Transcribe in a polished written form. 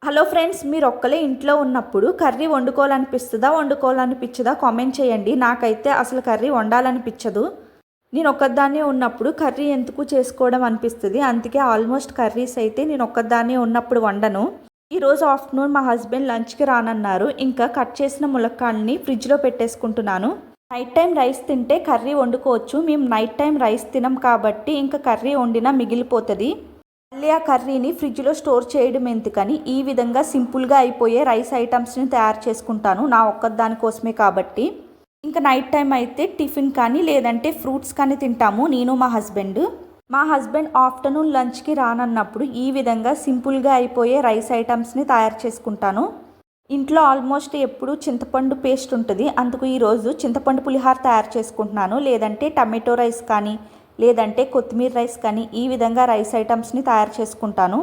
Hello friends, మీరు ఒక్కలే ఇంట్లో ఉన్నప్పుడు కర్రీ వండుకోవాలనిపిస్తుందా కామెంట్ చేయండి. నాకైతే అసలు కర్రీ వండాలనిపించదు. నేను ఒక్కదాన్నే ఉన్నప్పుడు కర్రీ ఎందుకు చేసుకోవడం అనిపిస్తుంది. అందుకే ఆల్మోస్ట్ కర్రీస్ అయితే నేను ఒక్కదాన్నే ఉన్నప్పుడు వండను. ఈరోజు ఆఫ్టర్నూన్ మా హస్బెండ్ లంచ్కి రానన్నారు. ఇంకా కట్ చేసిన ములక్కాడని ఫ్రిడ్జ్లో పెట్టేసుకుంటున్నాను. నైట్ టైం రైస్ తింటే కర్రీ వండుకోవచ్చు. మేము నైట్ టైం రైస్ తినం కాబట్టి ఇంకా కర్రీ వండినా మిగిలిపోతుంది. మళ్ళీ ఆ కర్రీని ఫ్రిడ్జ్లో స్టోర్ చేయడం ఎందుకని ఈ విధంగా సింపుల్గా అయిపోయే రైస్ ఐటమ్స్ని తయారు చేసుకుంటాను, నా ఒక్కదాని కోసమే కాబట్టి. ఇంకా నైట్ టైం అయితే టిఫిన్ కానీ లేదంటే ఫ్రూట్స్ కానీ తింటాము నేను మా హస్బెండ్ ఆఫ్టర్నూన్ లంచ్కి రానన్నప్పుడు ఈ విధంగా సింపుల్గా అయిపోయే రైస్ ఐటమ్స్ని తయారు చేసుకుంటాను. ఇంట్లో ఆల్మోస్ట్ ఎప్పుడు చింతపండు పేస్ట్ ఉంటుంది. అందుకు ఈరోజు చింతపండు పులిహార తయారు చేసుకుంటున్నాను. లేదంటే టమాటో రైస్ కానీ లేదంటే కొత్తిమీర రైస్ కానీ ఈ విధంగా రైస్ ఐటమ్స్ని తయారు చేసుకుంటాను.